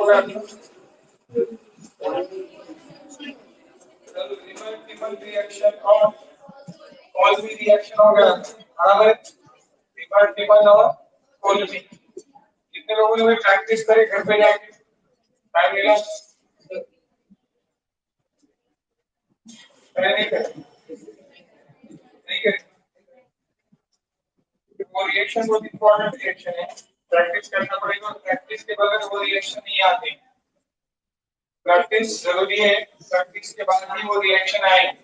हो गया reversible reaction और कॉल्बी रिएक्शन हो गया बराबर है। रिवर्सिबल और कॉल्बी कितने लोगों ने प्रैक्टिस करे घर पे जाके टाइम मिला नहीं करे वो रिएक्शन बहुत इंपॉर्टेंट रिएक्शन है प्रैक्टिस करना पड़ेगा और प्रैक्टिस के बगैर वो रिएक्शन नहीं आते प्रैक्टिस जरूरी है प्रैक्टिस के बाद ही वो रिएक्शन आएगी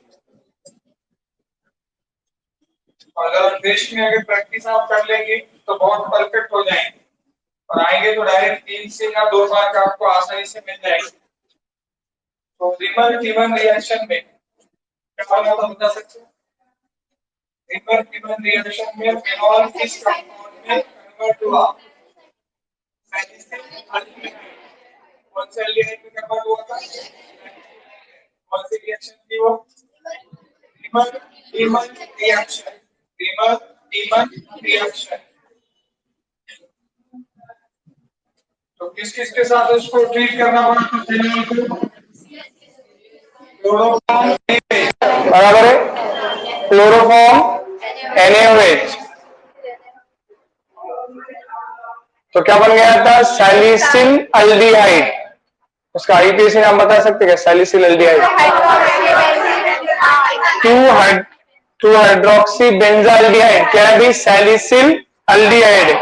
अगर टेस्ट में अगर प्रैक्टिस आप कर लेंगे तो बहुत परफेक्ट हो जाएंगे और आएंगे तो डायरेक्ट 3 से या 2 मार्क आपको आसानी से मिल जाएंगे तो रिवर्सिबल रिएक्शन में क्या होगा बता सकते हैं रिवर्सिबल रिएक्शन में फिनॉल किस कंपाउंड में कन्वर्ट हुआ कौन से एल्डिहाइड में कन्वर्ट हुआ था कौन सी रिएक्शन थी वो रीमन रिएक्शन तो किस किस के साथ उसको ट्रीट करना पड़ा तो फिनॉल को क्लोरोफॉर्म बराबर है क्लोरोफॉर्म NaOH तो क्या बन गया था सैलिसिल अल्डिहाइड उसका आईपीएसी नाम बता सकते क्या सैलिसिल अल्डिहाइड 2 हाइड्रोक्सी बेंजाल्डिहाइड क्या है भी सैलिसिल अल्डिहाइड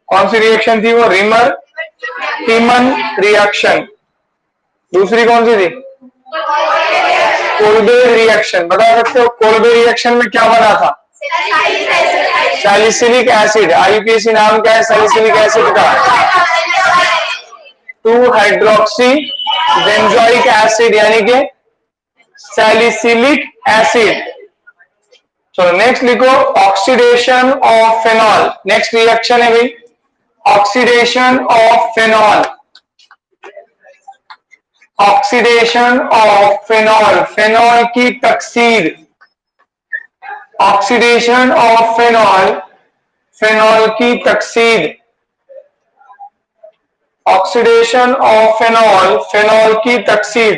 कौन सी रिएक्शन थी वो रीमर टीमन रिएक्शन दूसरी कौन सी थी कोल्बे रिएक्शन बता सकते हो कोल्बे रिएक्शन में क्या बना था सैलिसिलिक एसिड आईपीएसी नाम क्या है सैलिसिलिक एसिड का 2 हाइड्रोक्सी बेंजोइक एसिड यानी कि सैलिसिलिक एसिड चलो नेक्स्ट लिखो oxidation of phenol next reaction है भाई oxidation of phenol oxidation of phenol phenol की तकसीर ऑक्सीडेशन ऑफ फेनॉल फेनॉल की तकसीर ऑक्सीडेशन ऑफ फेनॉल फेनॉल की तकसीर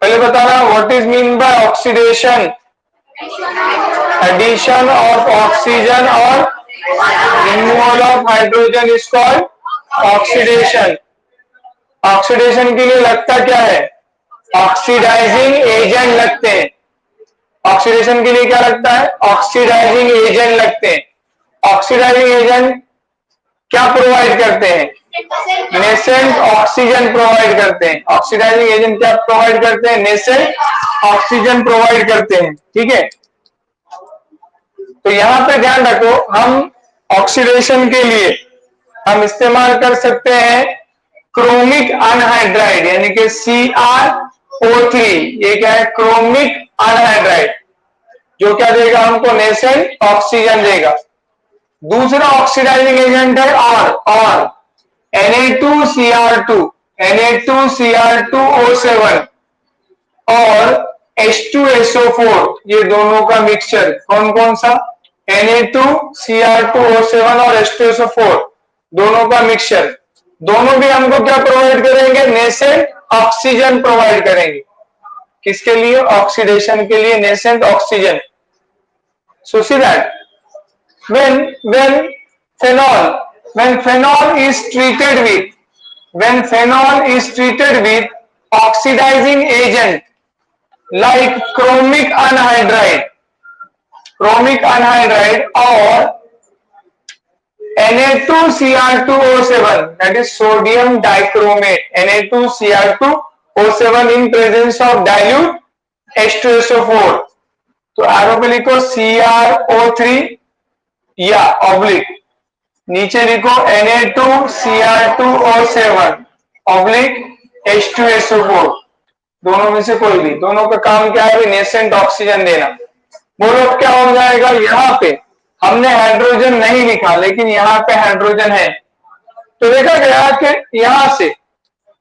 पहले बताना what is mean by oxidation addition of oxygen और removal of hydrogen is called oxidation oxidation के लिए लगता क्या है ऑक्सीडाइजिंग एजेंट लगते हैं ऑक्सीडेशन के लिए क्या लगता है ऑक्सीडाइजिंग एजेंट लगते हैं ऑक्सीडाइजिंग एजेंट क्या प्रोवाइड करते हैं नेसेंट ऑक्सीजन प्रोवाइड करते हैं ऑक्सीडाइजिंग एजेंट क्या प्रोवाइड करते हैं नेसेंट ऑक्सीजन प्रोवाइड करते हैं ठीक है तो यहां पे ध्यान रखो हम ऑक्सीडेशन के लिए हम इस्तेमाल कर सकते हैं क्रोमिक अनहाइड्राइड यानी कि CrO3 ये क्या है क्रोमिक अनहाइड्राइड जो क्या देगा हमको नेसेंट ऑक्सीजन देगा दूसरा ऑक्सीडाइजिंग एजेंट है और Na2Cr2O7 और H2SO4 ये दोनों का मिक्सचर कौन कौन सा Na2Cr2O7 और H2SO4 दोनों का मिक्सचर दोनों भी हमको क्या प्रोवाइड करेंगे नेसेंट ऑक्सीजन प्रोवाइड करेंगे किसके लिए ऑक्सीडेशन के लिए nascent oxygen so see that when phenol is treated with oxidizing agent like chromic anhydride or Na2Cr2O7 that is sodium dichromate Na2Cr2O7 in presence of dilute H2SO4 तो arrow पे लिखो CrO3 या oblique नीचे लिखो Na2Cr2O7 oblique H2SO4 दोनों में से कोई भी दोनों का काम क्या है नेसेंट ऑक्सीजन देना बोलो क्या हो जाएगा यहाँ पे हमने हाइड्रोजन नहीं लिखा लेकिन यहाँ पे हाइड्रोजन है तो देखा गया कि यहां से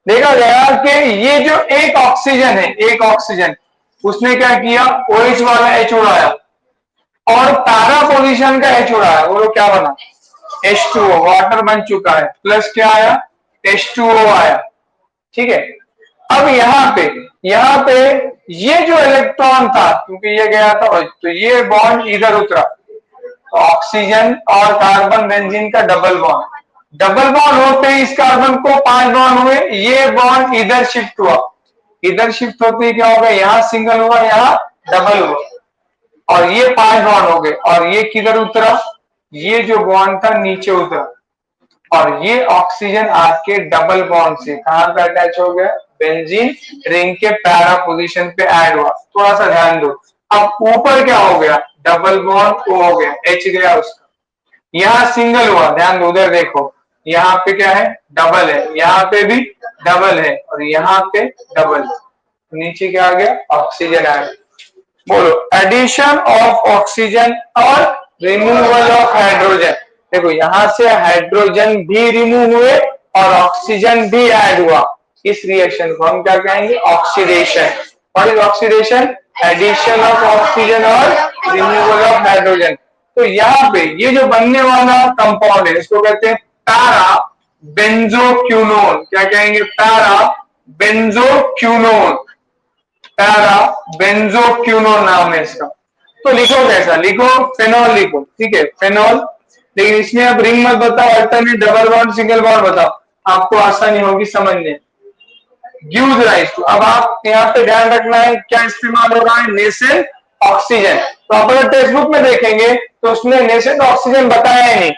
देखा गया कि ये जो एक ऑक्सीजन उसने क्या किया OH वाला H उड़ाया और पैरा पोजीशन का H उड़ाया बोलो क्या बना H2O, वाटर बन चुका है, प्लस क्या आया, H2O आया। ठीक है, अब यहाँ पे ये जो इलेक्ट्रॉन था, क्योंकि ये गया था तो ये बॉन्ड इधर उतरा, तो ऑक्सीजन और कार्बन बेंजीन का डबल बॉन्ड होते ही इस कार्बन को 5 बॉन्ड हुए, ये बॉन्ड इधर शिफ्ट हुआ, इधर शिफ्ट होते ही क्या होगा, यहाँ सिंगल हुआ, यहाँ डबल हुआ, और ये 5 बॉन्ड हो गए, और ये किधर उतरा, ये जो बॉन्ड था नीचे उतरा, और ये ऑक्सीजन आपके डबल बॉन्ड से कहां पे अटैच हो गया, बेंजीन रिंग के पैरा पोजीशन पे ऐड हुआ। थोड़ा सा ध्यान दो, अब ऊपर क्या हो गया, डबल बॉन्ड ओ हो गया, एच गया उसका, यहाँ सिंगल हुआ, ध्यान दो उधर देखो, यहाँ पे क्या है, डबल है, यहाँ पे भी डबल है, और यहाँ पे डबल है, नीचे क्या आ गया, ऑक्सीजन आ गया। बोलो, एडिशन ऑफ ऑक्सीजन और रिमूवल ऑफ हाइड्रोजन। देखो यहां से हाइड्रोजन भी रिमूव हुए और ऑक्सीजन भी ऐड हुआ, इस रिएक्शन को हम क्या कहेंगे, oxidation. What is oxidation, addition of oxygen और रिमूवल ऑफ हाइड्रोजन। तो यहाँ पे ये जो बनने वाला कंपाउंड है इसको कहते हैं पैरा बेंजोक्यूनोन। क्या कहेंगे, पैरा बेंजोक्यूनोन, पैरा बेंजोक्यूनोन नाम है इसका। तो लिखो कैसा, लिखो फेनॉल लिखो, ठीक है फेनॉल, लेकिन इसमें अब रिंग मत बताओ, alternate double bond single bond बताओ, आपको आसानी होगी समझने। गिव्स राइज टू, अब आप यहाँ पे ध्यान रखना है क्या इस्तेमाल हो रहा है, नेसेंट ऑक्सीजन। तो आप अगर टेक्स्ट बुक में देखेंगे तो उसने नेसेंट ऑक्सीजन बताया ही नहीं,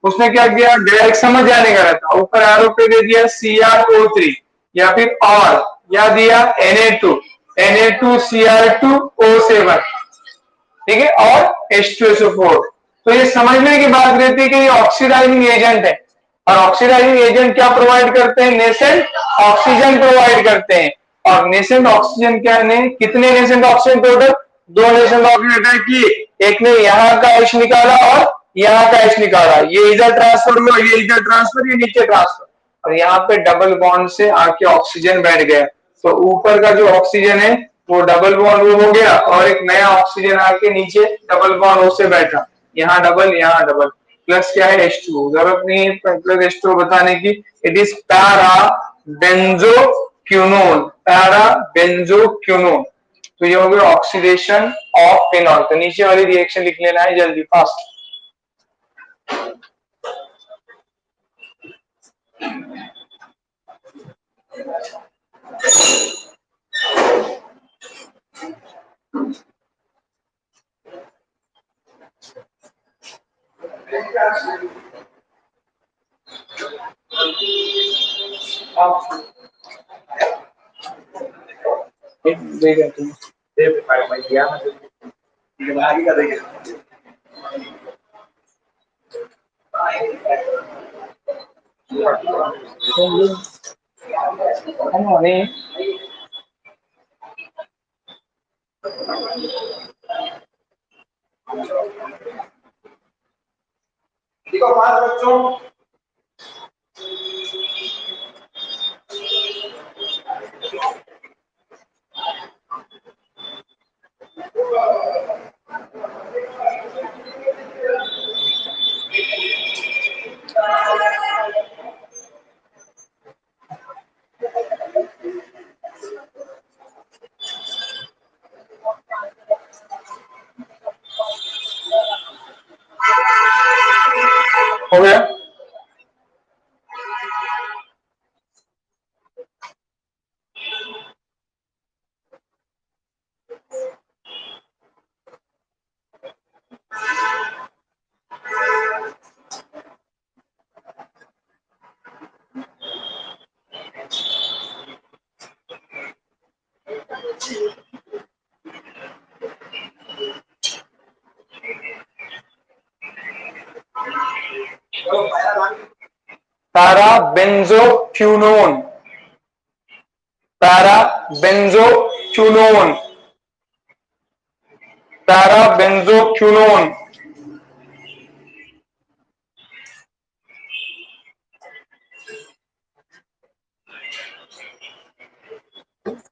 उसने क्या किया, डायरेक्ट समझ जाने का रहता, ऊपर आरो पे दे दिया CrO3 या फिर और या दिया Na2Cr2O7, ठीक है, और H2SO4। तो ये समझने की बात रहती है कि ये ऑक्सीडाइजिंग एजेंट है, और ऑक्सीडाइजिंग एजेंट क्या प्रोवाइड करते हैं, नेसेंट ऑक्सीजन प्रोवाइड करते हैं। और नेसेंट ऑक्सीजन क्या ने, कितने nascent oxygen total, 2 nascent oxygen attack किए, एक ने यहाँ का H निकाला और यहाँ का H निकाला, ये इधर ट्रांसफर हुआ, ये इधर ट्रांसफर, ये नीचे ट्रांसफर, और यहाँ पे डबल बॉन्ड से आके ऑक्सीजन बैठ गया। तो ऊपर का जो ऑक्सीजन है वो डबल बॉन्ड वो हो गया, और एक नया ऑक्सीजन आके नीचे डबल बॉन्ड ओ से बैठा, यहाँ डबल यहाँ डबल, प्लस क्या है H2O, जरूरत नहीं है प्लस H2O बताने की, it is para benzoquinone, para बेंजोक्यूनोन। तो ये हो गया ऑक्सीडेशन ऑफ फेनॉल। तो नीचे वाली रिएक्शन लिख लेना है जल्दी फास्ट। देगा तुम आगे का देगा नहीं, देखो 5 बच्चों, हो गया। Para benzoquinone, para benzoquinone, para benzoquinone.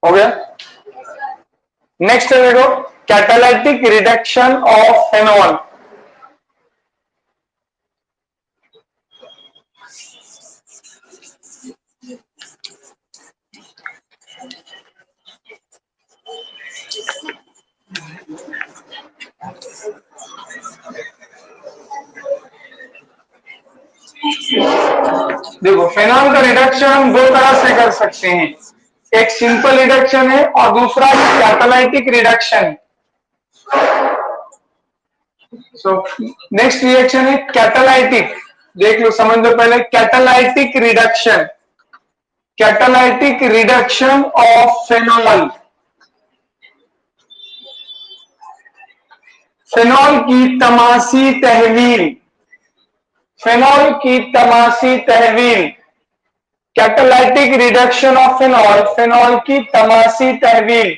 हो गया। नेक्स्ट है देखो, कैटालिटिक रिडक्शन ऑफ फेनॉल। देखो फेनॉल का रिडक्शन हम दो तरह से कर सकते हैं, एक सिंपल रिडक्शन है और दूसरा catalytic reduction. So next reaction है कैटालाइटिक। देख लो, समझ लो पहले catalytic reduction. Catalytic reduction of phenol. Phenol की तमासी तहवील, फेनॉल की तमासी तहवील, catalytic reduction of phenol, phenol की तमासी तहवील।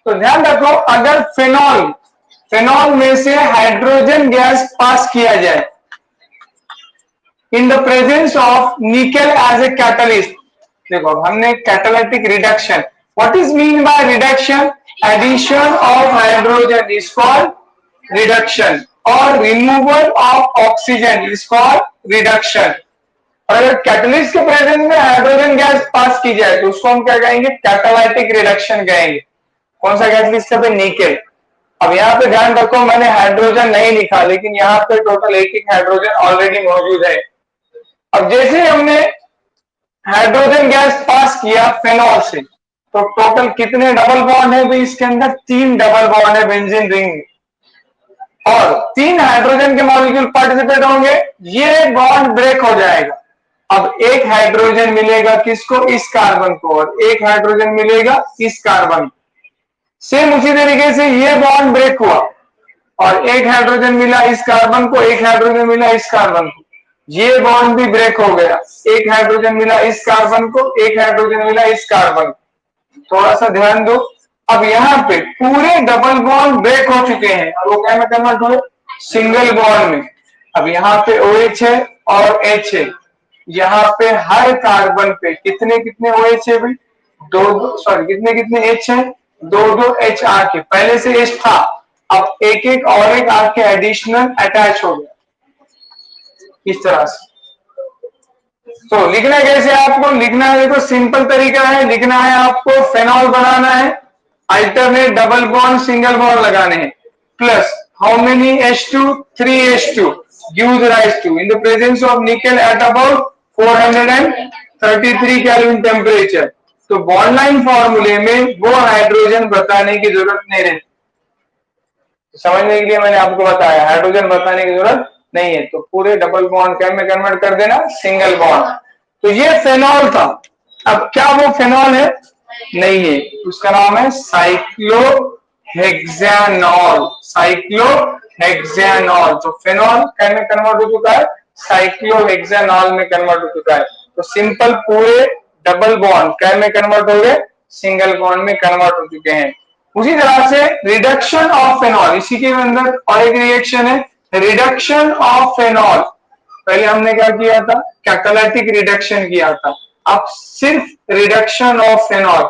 तो ध्यान रखो, अगर फेनॉल, फेनॉल में से हाइड्रोजन गैस पास किया जाए in the presence of nickel as a catalyst. देखो हमने catalytic reduction, what is mean by reduction? Addition of hydrogen is called reduction और removal of oxygen is called reduction. और अगर catalyst के presence में hydrogen gas pass की जाए तो उसको हम क्या कहेंगे? कैटालाइटिक रिडक्शन कहेंगे। कौन सा कैटलिस्ट है? निकेल। अब यहाँ पे ध्यान रखो, मैंने हाइड्रोजन नहीं लिखा, लेकिन यहाँ पे टोटल एक हाइड्रोजन ऑलरेडी मौजूद है। अब जैसे हमने हाइड्रोजन गैस पास किया फेनॉल से, तो टोटल कितने डबल बॉन्ड है भाई इसके अंदर? 3 डबल बॉन्ड है बेंजीन रिंग, और 3 हाइड्रोजन के मॉलिक्यूल पार्टिसिपेट होंगे, ये बॉन्ड ब्रेक हो जाएगा। अब एक हाइड्रोजन मिलेगा किसको? इस कार्बन को, और एक हाइड्रोजन मिलेगा इस कार्बन। सेम उसी तरीके से ये बॉन्ड ब्रेक हुआ और एक हाइड्रोजन मिला इस कार्बन को, एक हाइड्रोजन मिला इस कार्बन को, ये बॉन्ड भी ब्रेक हो गया। एक हाइड्रोजन मिला इस कार्बन को, एक हाइड्रोजन मिला इस कार्बन को। थोड़ा सा ध्यान दो, अब यहाँ पे पूरे डबल बॉन्ड ब्रेक हो चुके हैं और वो क्या में कन्वर्ट हुए? सिंगल बॉन्ड में। अब यहाँ पे OH है और H है, यहाँ पे हर कार्बन पे कितने कितने OH है भाई? दो, सॉरी कितने कितने H है? 2 H आके, पहले से H था, अब एक एक और एक आके एडिशनल अटैच हो गया इस तरह से। तो लिखना कैसे आपको? लिखना है, देखो सिंपल तरीका है, लिखना है आपको फेनॉल बनाना है, alternate double bond single bond लगाने हैं, plus how many H2? 3H2 gives rise to in the presence of nickel at about 433 kelvin temperature. तो बॉन्ड लाइन फॉर्मूले में वो हाइड्रोजन बताने की जरूरत नहीं रहती, समझने के लिए मैंने आपको बताया, हाइड्रोजन बताने की जरूरत नहीं है। तो पूरे डबल बॉन्ड क्या में कन्वर्ट कर देना? Single bond. तो ये फेनॉल था। अब क्या वो फेनॉल है? नहीं है, उसका नाम है साइक्लोहेक्सानॉल। साइक्लोहेक्सानॉल। तो फेनॉल क्या में कन्वर्ट हो चुका है? साइक्लोहेक्सानॉल में कन्वर्ट हो चुका है। तो सिंपल पूरे डबल बॉन्ड क्या में कन्वर्ट हो गए? सिंगल बॉन्ड में कन्वर्ट हो चुके हैं। उसी तरह से रिडक्शन ऑफ फेनॉल, इसी के अंदर और एक रिएक्शन है रिडक्शन ऑफ फेनॉल। पहले हमने क्या किया था? कैटालाइटिक रिडक्शन किया था, अब सिर्फ reduction of phenol.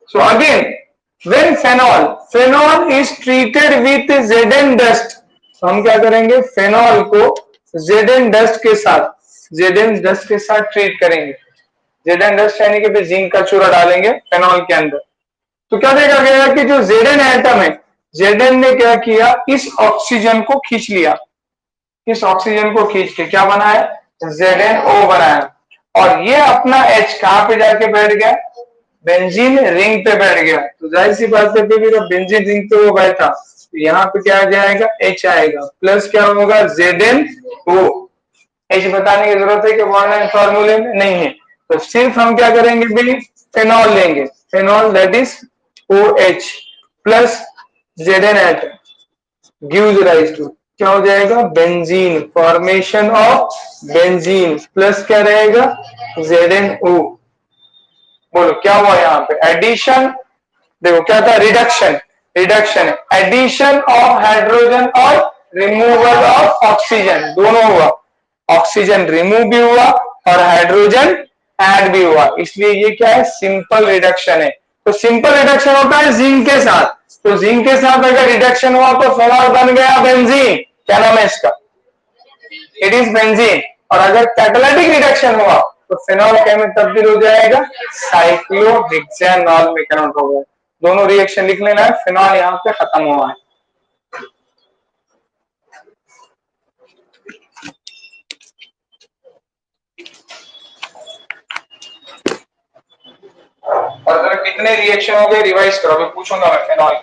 So again when phenol is treated with Zn dust, तो हम क्या करेंगे? फेनॉल को Zn डस्ट के साथ, Zn डस्ट के साथ ट्रीट करेंगे। Zn डस्ट यानी कि जिंक का चूरा डालेंगे फेनॉल के अंदर। तो क्या देखा गया कि जो Zn एटम है, Zn ने क्या किया? इस ऑक्सीजन को खींच लिया, इस ऑक्सीजन को खींच के क्या बनाया? ZnO बनाया, और ये अपना H कहां पे जाके बैठ गया? बेंजीन रिंग पे बैठ गया। तो जाहिर सी बात है कि जब बेंजीन रिंग पे वो बैठा, तो यहाँ पे क्या आ जाएगा? H आएगा, प्लस क्या होगा? ZnO। H बताने की जरूरत है कि बॉन्ड लाइन फॉर्मूले में नहीं है, तो सिर्फ हम क्या करेंगे भाई? फेनॉल लेंगे, phenol that is OH plus Zn atom gives rise to क्या हो जाएगा? Benzene, formation of benzene, plus क्या रहेगा? ZnO। बोलो क्या हुआ यहाँ पे? एडिशन, देखो क्या था? रिडक्शन, रिडक्शन है, एडिशन ऑफ हाइड्रोजन और रिमूवल ऑफ ऑक्सीजन, दोनों हुआ। ऑक्सीजन रिमूव भी हुआ और हाइड्रोजन ऐड भी हुआ, इसलिए ये क्या है? सिंपल रिडक्शन है। तो सिंपल रिडक्शन होता है जिंक के साथ, तो जिंक के साथ अगर रिडक्शन हुआ तो फेनॉल बन गया बेंजीन। क्या नाम है इसका? It is benzene. और अगर कैटालाइटिक रिडक्शन हुआ तो फेनॉल क्या में तब्दील हो जाएगा? साइक्लोहेक्सानॉल में कन्वर्ट हो गया। दोनों रिएक्शन लिख लेना है, फेनॉल यहाँ पे खत्म हुआ है। कितने रिएक्शन हो गए रिवाइज करो, अभी पूछूंगा मैं फिनॉल।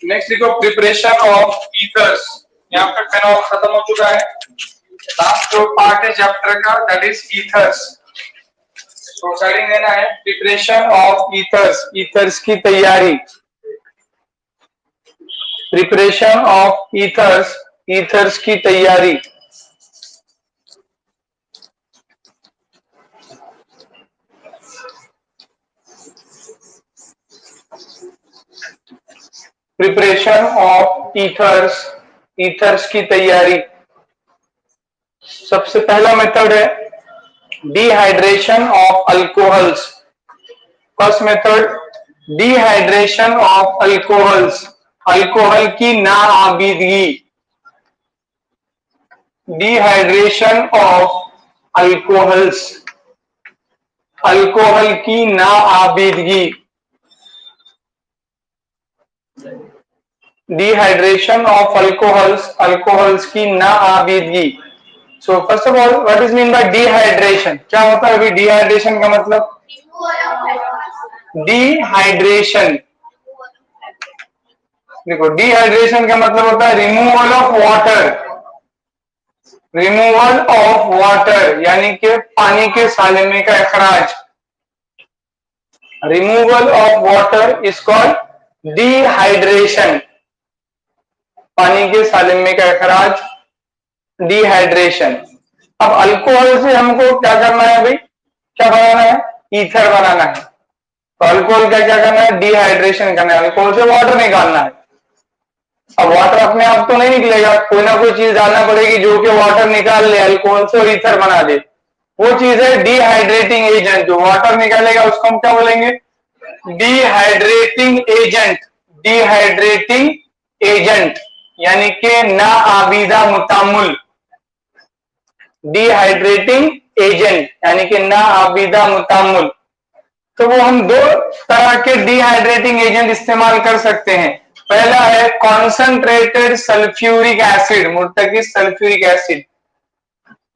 नेक्स्ट देखो प्रिपरेशन ऑफ ईथर्स। यहाँ पे पेन ऑफ खत्म हो चुका है। लास्ट जो पार्ट है चैप्टर का दैट इज ईथर्स। तो हेडिंग देना है प्रिपरेशन ऑफ ईथर्स, ईथर्स की तैयारी। प्रिपरेशन ऑफ ईथर्स, ईथर्स की तैयारी। प्रिपरेशन ऑफ ईथर्स, ईथर्स की तैयारी। सबसे पहला मेथड है dehydration of alcohols. First method dehydration of alcohols, alcohol की नाआबिदगी। डिहाइड्रेशन ऑफ अल्कोहल्स, अल्कोहल की नाआबिदगी। डिहाइड्रेशन ऑफ अल्कोहल्स, अल्कोहल्स की नाआबिदगी। So first of all what is mean by dehydration? क्या होता है अभी डिहाइड्रेशन का मतलब? डिहाइड्रेशन, देखो डिहाइड्रेशन का मतलब होता है removal of water. Removal of water यानी कि पानी के सालिमे का अखराज। Removal of water is called dehydration. पानी के सालिम का अखराज, डिहाइड्रेशन। अब अल्कोहल से हमको क्या करना है भाई, क्या बनाना है, ईथर बनाना है। तो अल्कोहल का क्या करना है, डिहाइड्रेशन करना है, अल्कोहल से वाटर निकालना है। अब वाटर अपने आप तो नहीं निकलेगा, कोई ना कोई चीज डालना पड़ेगी जो कि वाटर निकाल ले अल्कोहल से और ईथर बना दे। वो चीज है डिहाइड्रेटिंग एजेंट, जो वाटर निकालेगा उसको हम क्या बोलेंगे, डिहाइड्रेटिंग एजेंट। डिहाइड्रेटिंग एजेंट यानी कि ना आबीदा मुतामुल, डिहाइड्रेटिंग एजेंट यानी कि ना आबीदा मुतामुल। तो वो हम दो तरह के डिहाइड्रेटिंग एजेंट इस्तेमाल कर सकते हैं। पहला है कॉन्सेंट्रेटेड सल्फ्यूरिक एसिड, मुर्तकिज सल्फ्यूरिक एसिड।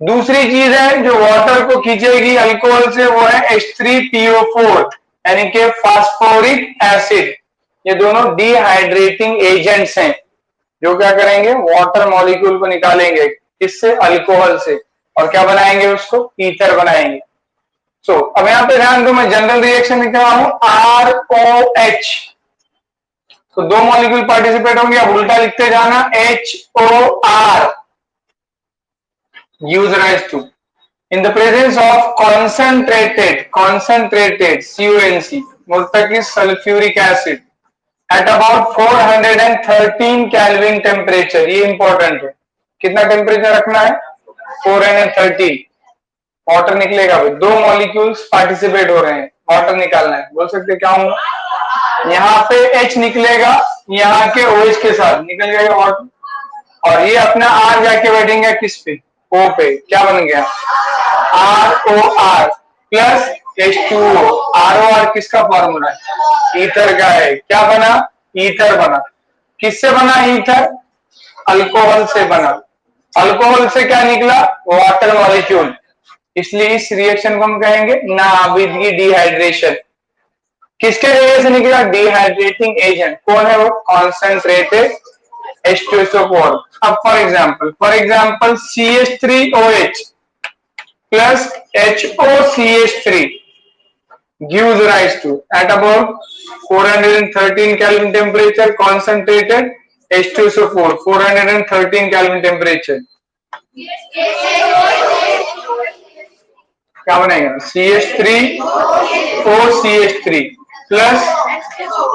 दूसरी चीज है जो वाटर को खींचेगी अल्कोहल से, वो है H3PO4 यानी कि फास्फोरिक एसिड। ये दोनों डिहाइड्रेटिंग एजेंट्स हैं जो क्या करेंगे, वाटर मॉलिक्यूल को निकालेंगे किससे, अल्कोहल से, और क्या बनाएंगे उसको, ईथर बनाएंगे। अब यहां पे ध्यान दो, मैं जनरल रिएक्शन लिख रहा हूं ROH। तो दो मॉलिक्यूल पार्टिसिपेट होंगे, अब उल्टा लिखते जाना, HOR gives rise to, in the presence of concentrated CuNC, मुर्तकिज sulphuric acid, at about 413 kelvin temperature. ये इंपॉर्टेंट है, कितना टेम्परेचर रखना है, 413। वाटर निकलेगा भाई, दो मॉलिक्यूल्स पार्टिसिपेट हो रहे हैं, वाटर निकालना है, बोल सकते क्या होगा, यहाँ पे H निकलेगा, यहाँ के OH के साथ निकल जाएगा वाटर, और ये अपना R जाके बैठेंगे किस पे, O पे, क्या बन गया, ROR प्लस H2O। ROR किसका फॉर्मूला है, ईथर का है। क्या बना, ईथर बना। किससे बना ईथर, अल्कोहल से बना। अल्कोहल से क्या निकला, वाटर मॉलिक्यूल, इसलिए इस रिएक्शन को हम कहेंगे नाभिदगी डिहाइड्रेशन। किसके वजह से निकला, डिहाइड्रेटिंग एजेंट। कौन है वो, कॉन्सेंट्रेटेड H2SO4। अब for example CH3OH plus HOCH3 gives rise to, at about 413 Kelvin temperature, concentrated H2SO4, 413 Kelvin temperature, क्या बनेगा, CH3OCH3 प्लस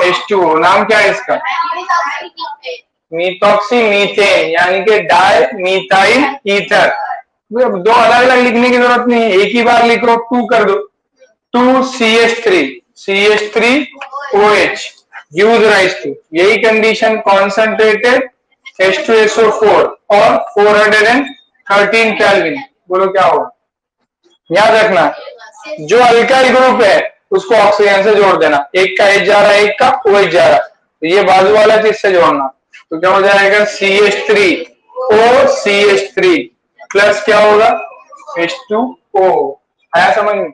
H2O। नाम क्या है इसका, मीथॉक्सी मीथेन यानी कि डाई मीथाइल ईथर। दो अलग अलग लिखने की जरूरत नहीं है, एक ही बार लिखो, टू कर दो, 2CH3OH गिव्स राइज टू, यही कंडीशन कॉन्सेंट्रेटेड H2SO4 और 413 केल्विन। बोलो क्या होगा, याद रखना जो अल्काइल ग्रुप है उसको ऑक्सीजन से जोड़ देना, एक का H जा रहा है, एक का OH जा रहा है, तो ये बाजू वाला चीज से जोड़ना, तो क्या हो जाएगा, CH3OCH3 प्लस क्या होगा, H2O। आया समझ में,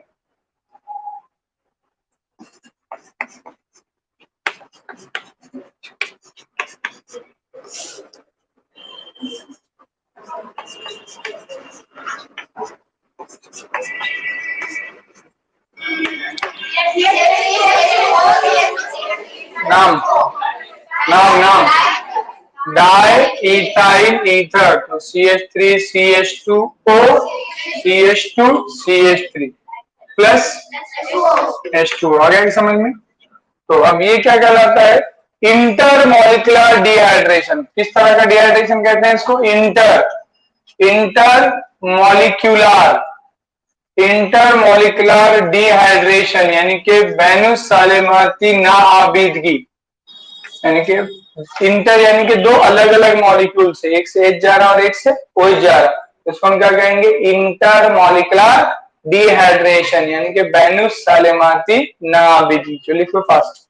नाम नाम नाम डाई इथाइल ईथर, तो CH3 CH2O CH2 CH3 plus H2। आ गया कि समझ में। तो अब ये क्या कहलाता है, इंटरमॉलिक्यूलर डिहाइड्रेशन। किस तरह का डिहाइड्रेशन कहते हैं इसको, इंटरमॉलिक्यूलर इंटरमॉलिक्यूलर डिहाइड्रेशन यानी कि बैनुसालिमाती नाआबिदगी, यानी कि इंटर यानी कि दो अलग अलग मॉलिक्यूल से, एक से H जा रहा और एक से OH जा रहा, इसको हम क्या कहेंगे, इंटरमॉलिक्यूलर डिहाइड्रेशन यानी कि बैनुसालिमाती नाआबिदगी। जो लिखो fast,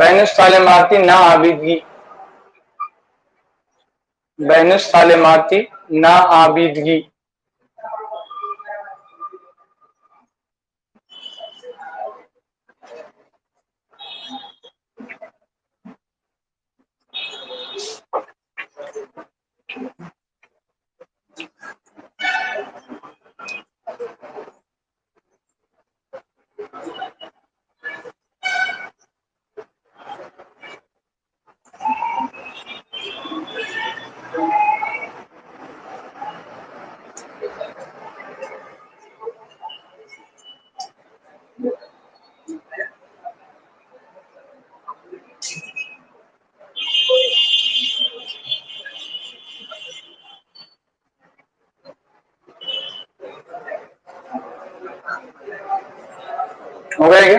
Venus Talemarti na abidgi. Venus Talemarti na abidgi. हो गया क्या?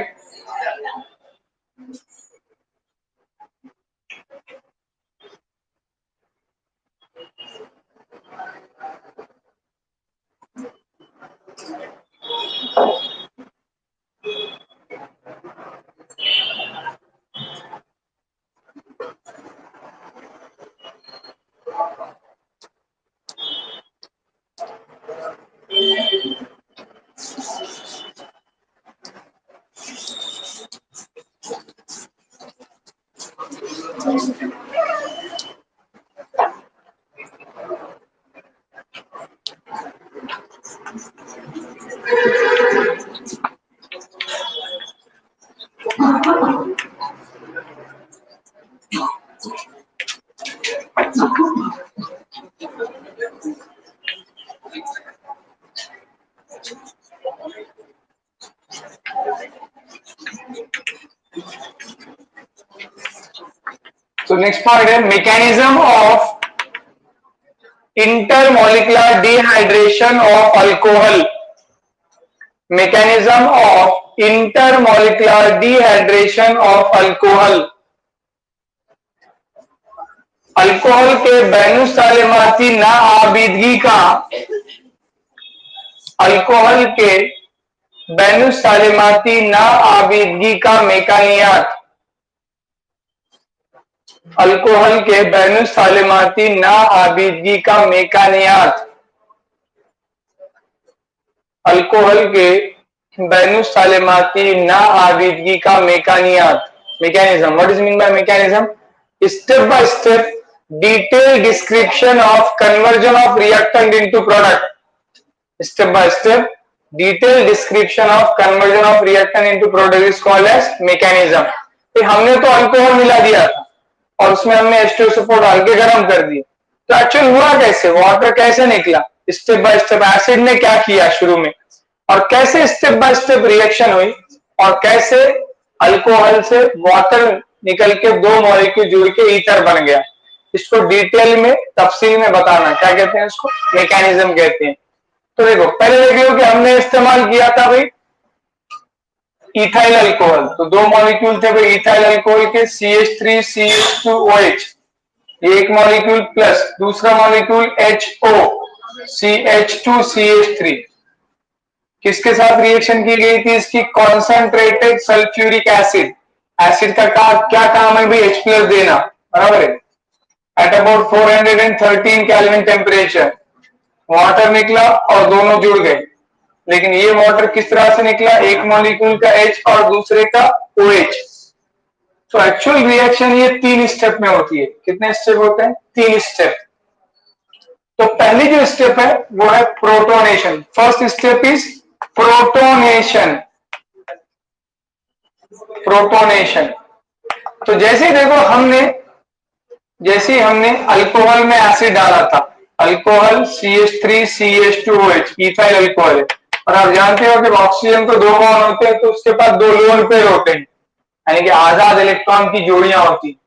So next part है mechanism of intermolecular dehydration of alcohol. Mechanism of intermolecular dehydration of alcohol. Alcohol के वेनुस तालेमाती ना आबिदगी का अल्कोहल के वेनुस तालेमाती ना आबिदगी का मेकानियात. अल्कोहल के वेनुस तालेमाती ना आबिदगी का मेकानियात. अल्कोहल के वेनुस तालेमाती ना आबिदगी का मेकानियात. Mechanism. What is mean by mechanism? Step by step detailed description of conversion of reactant into product. Step by step detailed description of conversion of reactant into product is called as mechanism. तो हमने तो alcohol मिला दिया था और उसमें हमने H2SO4 डाल के गर्म कर दिया, तो एक्चुअल हुआ कैसे, वाटर कैसे निकला, स्टेप बाय स्टेप एसिड ने क्या किया शुरू में, और कैसे स्टेप बाय स्टेप रिएक्शन हुई, और कैसे अल्कोहल से वाटर निकल के दो मॉलिक्यूल जुड़ के ईथर बन गया. इसको डिटेल में तफसील में बताना, क्या कहते हैं इसको, मैकेनिज्म कहते हैं. तो देखो पहले देख लो कि हमने इस्तेमाल किया था भाई इथाइल अल्कोहल, तो दो मॉलिक्यूल थे भाई इथाइल अल्कोहल के CH3 CH2OH, एक मॉलिक्यूल प्लस दूसरा मॉलिक्यूल HO CH2 CH3. किसके साथ रिएक्शन की गई थी इसकी, कॉन्सेंट्रेटेड सल्फ्यूरिक एसिड. एसिड का क्या काम है भाई, H+ देना, बराबर है. At about 413 Kelvin temperature water निकला और दोनों जुड़ गए. लेकिन ये वाटर किस तरह से निकला, एक मॉलिक्यूल का H और दूसरे का OH. तो एक्चुअल रिएक्शन ये 3 स्टेप में होती है. कितने स्टेप होते हैं, 3 स्टेप. तो पहली जो स्टेप है वो है protonation. First step is protonation. Protonation. तो जैसे देखो हमने जैसे हमने अल्कोहल में एसिड डाला था, अल्कोहल CH3CH2OH इथाइल अल्कोहल है, और आप जानते हो कि ऑक्सीजन को दो बॉन्ड होते हैं तो उसके पास दो लोन पेयर होते हैं, यानी कि आजाद इलेक्ट्रॉन की जोड़ियां होती।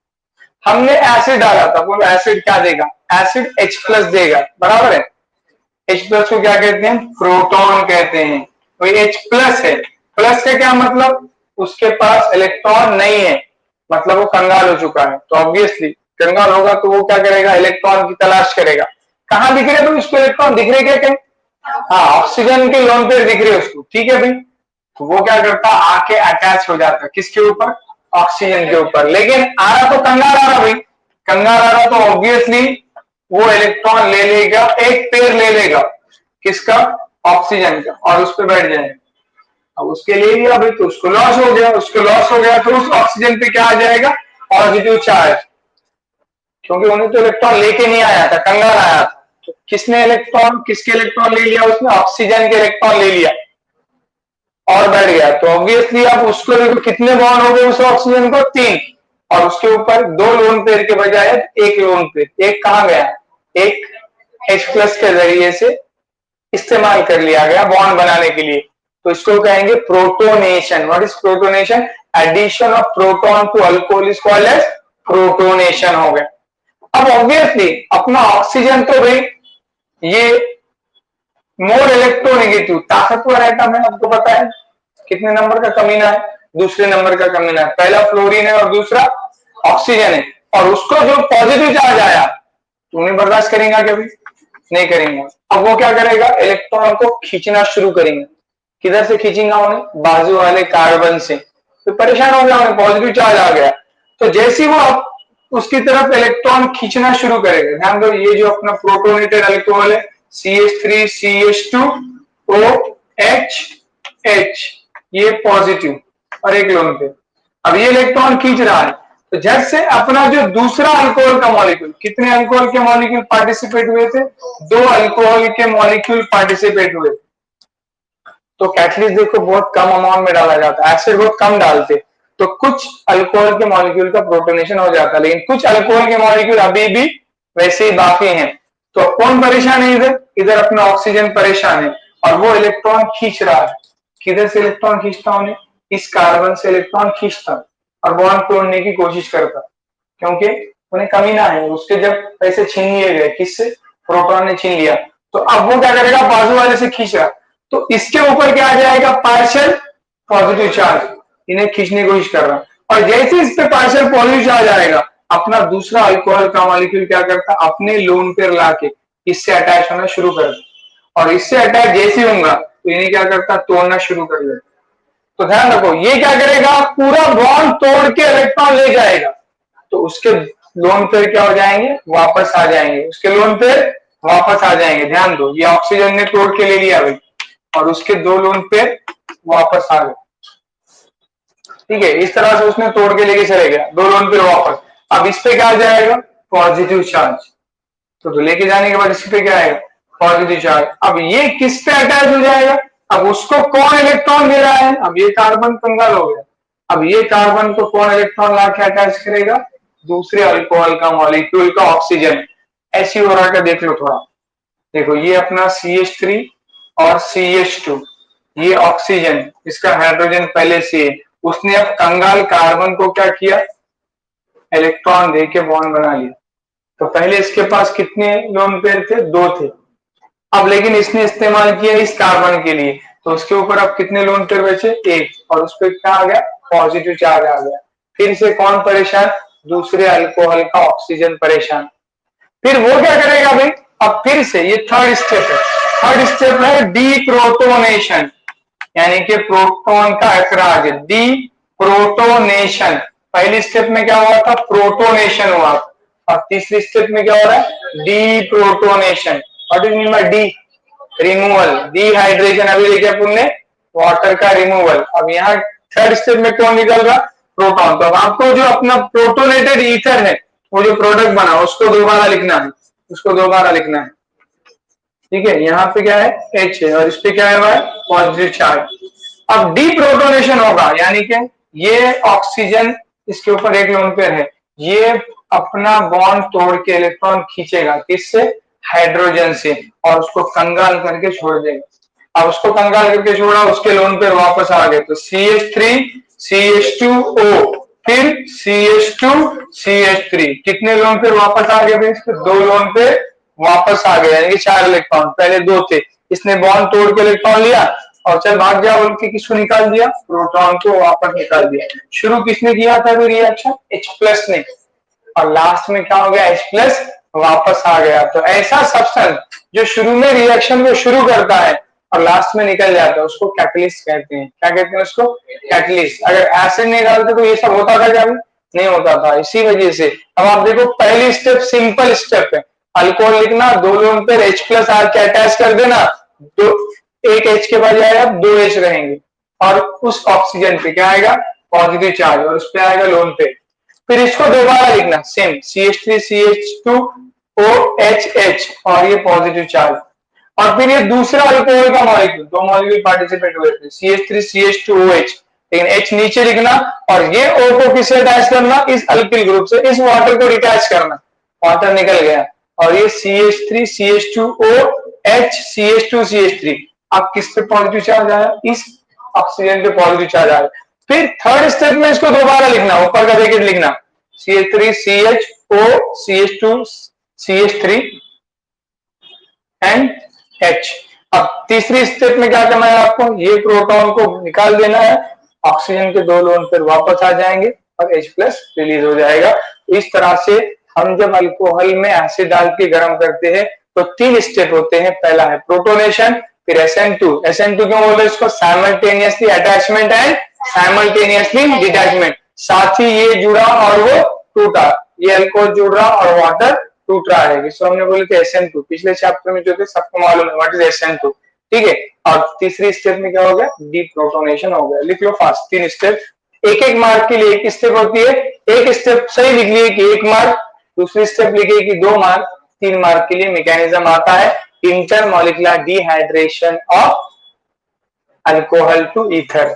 हमने एसिड डाला था, बोलो एसिड क्या देगा, एसिड H+ देगा, बराबर है। H+ को क्या कहते हैं, प्रोटॉन कहते हैं। तो ये H+ है, प्लस का क्या मतलब, उसके पास इलेक्ट्रॉन नहीं है, मतलब वो कंगाल हो चुका है। तो ऑब्वियसली कंगाल होगा तो वो क्या करेगा, इलेक्ट्रॉन की तलाश करेगा। कहाँ दिख रहे, तो उसको इलेक्ट्रॉन दिख रहे क्या कहीं, हाँ ऑक्सीजन के लोन पेयर दिख रहे उसको, ठीक है भाई। तो वो क्या करता, आके अटैच हो जाता किसके ऊपर, ऑक्सीजन के ऊपर। लेकिन आ रहा तो कंगाल आ रहा भाई, कंगाल आ रहा तो ऑब्वियसली वो इलेक्ट्रॉन ले लेगा, एक पेयर ले लेगा किसका, ऑक्सीजन का, और उस पर बैठ जाएगा। अब उसके ले लिया भाई तो उसको लॉस हो गया, उसको लॉस हो गया तो उस ऑक्सीजन पे क्या आ जाएगा, पॉजिटिव चार्ज, क्योंकि उन्हें तो इलेक्ट्रॉन लेके नहीं आया था, कंगाल आया था। तो किसने इलेक्ट्रॉन, किसके इलेक्ट्रॉन ले लिया, उसने ऑक्सीजन के इलेक्ट्रॉन ले लिया और बैठ गया। तो ऑब्वियसली अब उसको देखो कितने बॉन्ड हो गए उस ऑक्सीजन को, 3, और उसके ऊपर 2 लोन पेयर के बजाय 1 लोन पेयर, एक कहां गया, एक H+ के जरिए से इस्तेमाल कर लिया गया बॉन्ड बनाने के लिए। तो इसको कहेंगे protonation. What is protonation, addition of proton to alcohol is called as protonation हो गया। अब ऑब्वियसली अपना ऑक्सीजन तो भाई ये मोर इलेक्ट्रोनेगेटिव ताकतवर एटम है, आपको पता है कितने नंबर का कमीना है, दूसरे नंबर का कमीना है। पहला फ्लोरीन है और दूसरा ऑक्सीजन है, और उसको जो पॉजिटिव चार्ज आया तो उन्हें बर्दाश्त करेंगे कभी नहीं करेंगे। अब वो क्या करेगा, इलेक्ट्रॉन को खींचना शुरू करेंगे। किधर से खींचेगा, उन्हें बाजू वाले कार्बन से। तो परेशान हो गया, उन्हें पॉजिटिव चार्ज आ गया, तो जैसे वो उसकी तरफ इलेक्ट्रॉन खींचना शुरू करेगा। ध्यान दो, ये जो अपना प्रोटोनेटेड अल्कोहल है CH3CH2OH, ये पॉजिटिव और एक लोन पे, अब ये इलेक्ट्रॉन खींच रहा है। तो झट से अपना जो दूसरा अल्कोहल का मॉलिक्यूल, कितने अल्कोहल के मॉलिक्यूल पार्टिसिपेट हुए थे, 2 अल्कोहल के मॉलिक्यूल पार्टिसिपेट हुए। तो कैटलिस्ट देखो बहुत कम अमाउंट में डाला जाता है, एसिड बहुत कम डालते, तो कुछ अल्कोहल के मॉलिक्यूल का प्रोटोनेशन हो जाता है, लेकिन कुछ अल्कोहल के मॉलिक्यूल अभी भी वैसे ही बाकी हैं। तो कौन परेशान है, इधर इधर अपना ऑक्सीजन परेशान है, और वो इलेक्ट्रॉन खींच रहा है। किधर से इलेक्ट्रॉन खींचता, उन्हें इस कार्बन से इलेक्ट्रॉन खींचता और बॉन्ड तोड़ने की कोशिश करता, क्योंकि उन्हें कमी ना है। उसके जब पैसे छीन लिए गए, किससे, प्रोटॉन ने छीन लिया, तो अब वो क्या करेगा, बाजू वाले से खींच रहा, तो इसके ऊपर क्या आ जाएगा, पार्शियल पॉजिटिव चार्ज, इन्हें खींचने की कोशिश कर रहा है। और जैसे इस पे पार्शियल पॉजिटिव चार्ज आएगा, अपना दूसरा अल्कोहल का मॉलिक्यूल क्या करता, अपने लोन पेयर लाके इससे अटैच होना शुरू कर देता, और इससे अटैच जैसे होगा तो इन्हें क्या करता, तोड़ना शुरू कर देता। तो ध्यान रखो, ये क्या करेगा, पूरा बॉन्ड तोड़ के इलेक्ट्रॉन ले जाएगा, तो उसके लोन पेयर क्या हो जाएंगे, वापस आ जाएंगे, उसके लोन पेयर वापस आ जाएंगे। ध्यान दो, ये ऑक्सीजन ने तोड़ के ले लिया भाई, और उसके 2 लोन पेयर वापस आ गए, ठीक है। इस तरह से उसने तोड़ के लेके चले गया 2 लोन पेयर वापस। अब इस पे क्या आ जाएगा, पॉजिटिव चार्ज, तो लेके जाने के बाद इस पे क्या आएगा, पॉजिटिव चार्ज। अब ये किस पे अटैच हो जाएगा, अब उसको कौन इलेक्ट्रॉन दे रहा है, अब ये कार्बन कंगाल हो गया, अब ये कार्बन को कौन इलेक्ट्रॉन लाके अटैच करेगा, दूसरे अल्कोहल का मॉलिक्यूल का ऑक्सीजन। ऐसी हो रहा है, देख लो थोड़ा, देखो ये अपना CH3 और CH2, ये ऑक्सीजन, इसका हाइड्रोजन पहले से है, उसने अब कंगाल कार्बन को क्या किया, इलेक्ट्रॉन देके बॉन्ड बना लिया। तो पहले इसके पास कितने लोन पेयर थे, 2 थे, अब लेकिन इसने इस्तेमाल किया इस कार्बन के लिए, तो उसके ऊपर अब कितने लोन पेयर बचे, 1, और उस पर क्या आ गया, पॉजिटिव चार्ज आ गया। फिर से कौन परेशान, दूसरे अल्कोहल का ऑक्सीजन परेशान। फिर वो क्या करेगा भाई, अब फिर से ये थर्ड स्टेप है, थर्ड स्टेप है डीप्रोटोनेशन, यानी कि प्रोटॉन का अखराज, डी प्रोटोनेशन। पहली स्टेप में क्या हुआ था, प्रोटोनेशन हुआ, और तीसरी स्टेप में क्या हो रहा है, deprotonation. What is mean bye D, removal, dehydration, अभी देखिए अपन ने वाटर का रिमूवल। अब यहाँ थर्ड स्टेप में कौन निकल रहा, प्रोटॉन। तो अब आपको जो अपना प्रोटोनेटेड ईथर है, वो जो प्रोडक्ट बना उसको दोबारा लिखना है, उसको दोबारा लिखना है, ठीक है। यहाँ पे क्या है, H है, और इस पे क्या है, पॉजिटिव चार्ज। अब डीप्रोटोनेशन होगा, यानी कि ये ऑक्सीजन इसके ऊपर 1 लोन पेयर है, ये अपना बॉन्ड तोड़ के इलेक्ट्रॉन खींचेगा, किससे? हाइड्रोजन से, और उसको कंगाल करके छोड़ देगा। अब उसको कंगाल करके छोड़ा, उसके लोन पे वापस आ गए, तो CH3 CH2O, फिर CH2 CH3, कितने लोन पे वापस आ गए? दो लोन पे वापस आ गए, यानी कि 4 इलेक्ट्रॉन, पहले 2 थे, इसने बॉन्ड तोड़ के इलेक्ट्रॉन लिया और चल भाग गया बोल के किसको निकाल दिया? प्रोटॉन को वापस निकाल दिया। शुरू किसने किया था रिएक्शन? H प्लस ने, और लास्ट में क्या हो गया? H प्लस वापस आ गया। तो ऐसा सब्सटेंस जो शुरू में रिएक्शन को शुरू करता है और लास्ट में निकल जाता है, उसको कैटलिस्ट कहते हैं। क्या कहते हैं उसको? कैटलिस्ट। अगर एसिड नहीं डालते तो ये सब होता था क्या? नहीं होता था। इसी वजह से अब आप देखो, पहली स्टेप सिंपल स्टेप है, अल्कोहल लिखना, दो लोन पर H प्लस आर के अटैच कर देना, दो, एक H के बाद आएगा, 2 H रहेंगे, और उस ऑक्सीजन पे क्या आएगा? पॉजिटिव चार्ज, और उस पे आएगा लोन पे। फिर इसको दोबारा लिखना, सेम CH3 CH2OHH, और ये पॉजिटिव चार्ज, और फिर ये दूसरा अल्कोहल का मॉलिक्यूल, दो मॉलिक्यूल पार्टिसिपेट हुए थे, CH3 CH2OH, लेकिन H नीचे लिखना, और ये O को किससे अटैच करना? इस अल्किल ग्रुप से, इस वाटर को डिटैच करना, वाटर निकल गया, और ये CH3 CH2OH CH2 CH3, अब किस पे पॉजिटिव चार्ज आया? इस ऑक्सीजन पे पॉजिटिव चार्ज आया। फिर थर्ड स्टेप में इसको दोबारा लिखना, ऊपर का ब्रैकेट लिखना, CH3 CHO CH2 CH3 and H। अब तीसरी स्टेप में क्या करना है आपको? ये प्रोटॉन को निकाल देना है, ऑक्सीजन के दो लोन पर वापस आ जाएंगे और H प्लस रिलीज हो जाएगा। इस तरह से हम जब अल्कोहल में एसिड डाल के गर्म करते हैं तो 3 स्टेप होते हैं। पहला है प्रोटोनेशन, फिर SN2, SN2 क्यों बोले इसको? Simultaneously attachment and simultaneously detachment, साथ ही ये जुड़ा और वो टूटा, ये अल्कोहल जुड़ रहा और वाटर टूट रहा है, इसको हमने बोले थे SN2, पिछले चैप्टर में जो थे सबको मालूम है व्हाट इज SN2, ठीक है। और तीसरी स्टेप में क्या हो गया? डीप्रोटोनेशन हो गया। लिख लो फास्ट, 3 स्टेप, एक एक मार्क के लिए एक स्टेप होती है, एक स्टेप सही लिख लिए कि 1 मार्क, दूसरी स्टेप लिखिए कि 2 मार्क, 3 मार्क के लिए मैकेनिज्म आता है intermolecular dehydration of alcohol to ether.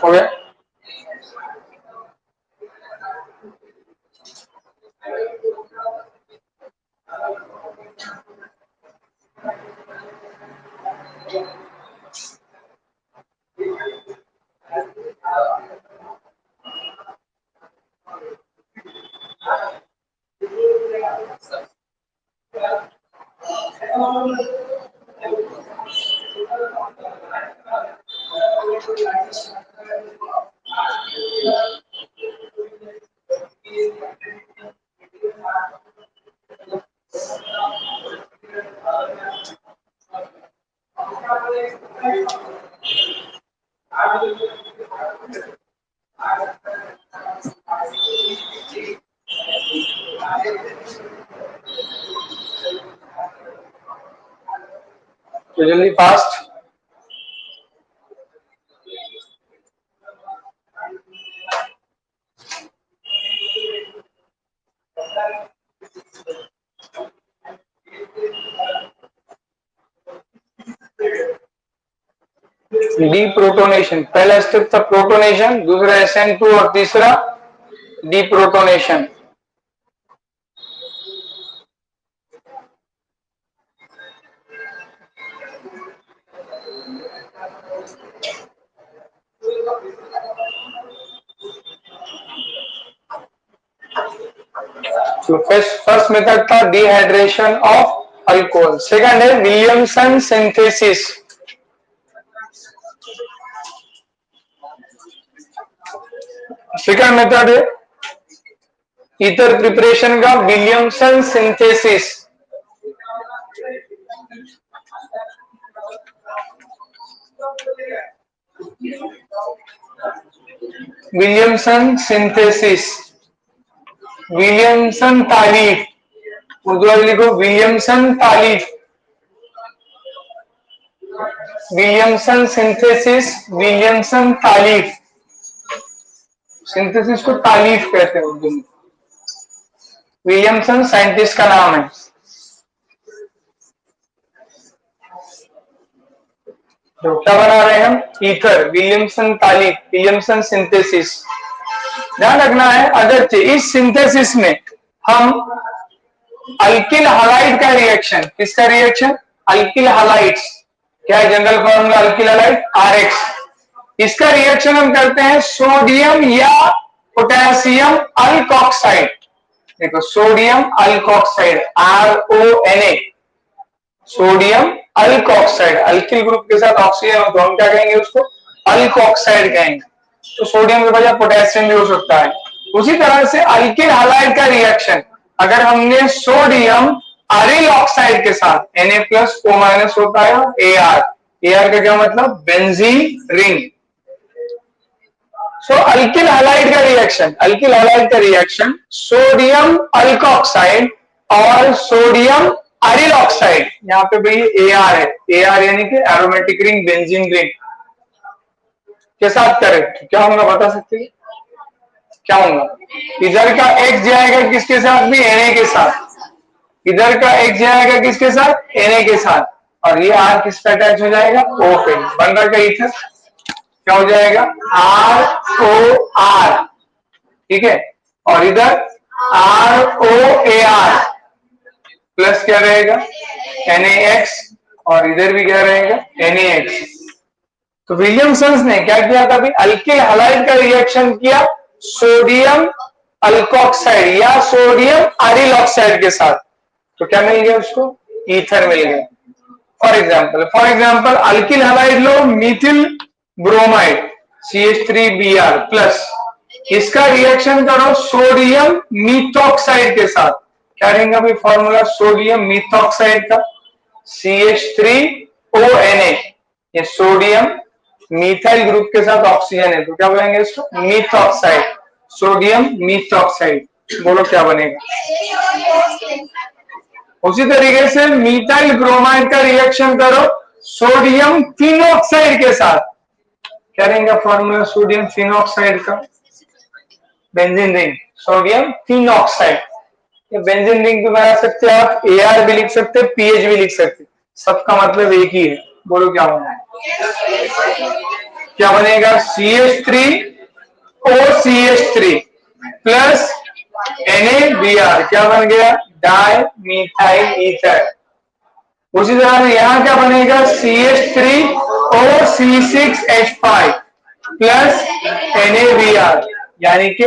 हो गया? तो जल्दी फास्ट। डीप्रोटोनेशन, पहला स्टेप था प्रोटोनेशन, दूसरा SN2 और तीसरा डीप्रोटोनेशन। तो फर्स्ट मेथड था डिहाइड्रेशन ऑफ अल्कोहल, सेकंड है विलियमसन सिंथेसिस। सेकंड मेथड है ईथर प्रिपरेशन का Williamson synthesis. Williamson synthesis, Williamson तालीफ, उर्दू में लिखो विलियमसन तालीफ, विलियमसन सिंथेसिस, विलियमसन तालीफ। सिंथेसिस को तालीफ कहते हैं उर्दू में। विलियमसन साइंटिस्ट का नाम है। तो क्या बना रहे हैं हम? ईथर, विलियमसन तालीफ, विलियमसन सिंथेसिस। ध्यान रखना है, अगर इस सिंथेसिस में हम अल्किल हलाइड का रिएक्शन, किसका रिएक्शन? Alkyl halides. क्या है general formula alkyl halide? RX। इसका रिएक्शन हम करते हैं सोडियम या पोटेशियम अल्कोक्साइड। देखो sodium alkoxide, RONA, sodium alkoxide. Alkyl group के साथ ऑक्सीजन हो तो हम क्या कहेंगे उसको? अल्कोक्साइड कहेंगे। तो सोडियम के बजाय पोटेशियम भी हो सकता है। उसी तरह से अल्किल हलाइड का रिएक्शन अगर हमने सोडियम अरिल ऑक्साइड के साथ, Na+O- होता है AR का क्या मतलब? Benzene ring. So alkyl halide का रिएक्शन, अल्किल हलाइड का रिएक्शन सोडियम अल्कोक्साइड और सोडियम अरिल ऑक्साइड, यहाँ पे भाई AR है, AR यानी कि एरोमेटिक रिंग, बेंजीन रिंग के साथ करें तो क्या होगा बता सकते हैं? क्या होगा? इधर का X जाएगा किसके साथ? भी Na के साथ। इधर का X जाएगा किसके साथ? Na के साथ। और ये R किस पे अटैच हो जाएगा? O पे। बन रहा है ईथर, क्या हो जाएगा? ROR, ठीक है। और इधर ROAR प्लस क्या रहेगा? NaX, और इधर भी क्या रहेगा? NaX। तो विलियमसन ने क्या किया था? अल्किल हलाइड का रिएक्शन किया सोडियम अल्कोक्साइड या सोडियम अरिल ऑक्साइड के साथ, तो क्या मिल गया उसको? ईथर मिल गया। For example alkyl halide low, Mithil bromide CH3Br plus, इसका रिएक्शन करो सोडियम मिथॉक्साइड के साथ, क्या रहेगा भाई फॉर्मूला सोडियम मिथॉक्साइड का? CH3ONA। ये सोडियम मिथाइल ग्रुप के साथ ऑक्सीजन है तो क्या बोलेंगे इसको? Methoxide, sodium methoxide. बोलो क्या बनेगा? उसी तरीके से मिथाइल ब्रोमाइड का रिएक्शन करो सोडियम फिनॉक्साइड के साथ, क्या रहेगा फॉर्मूला सोडियम फिनॉक्साइड का? Benzene ring, sodium phenoxide. ये बेंजीन रिंग भी बना सकते हैं आप, AR भी लिख सकते हैं, PH भी लिख सकते हैं, सबका मतलब एक ही है। बोलो क्या बनेगा? क्या बनेगा? CH3OCH3 प्लस NaBr, क्या बन गया? Di methyl ether. उसी तरह से यहां क्या बनेगा? CH3OC6H5 प्लस NaBr, यानी कि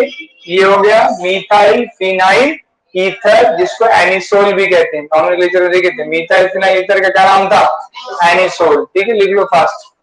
ये हो गया मिथाइल फिनाइल ईथर, जिसको एनिसोल भी कहते हैं, नॉमेनक्लेचर कहते हैं। मीथाइल फिनाइल ईथर का क्या नाम था? एनिसोल। ठीक है, लिख लो फास्ट।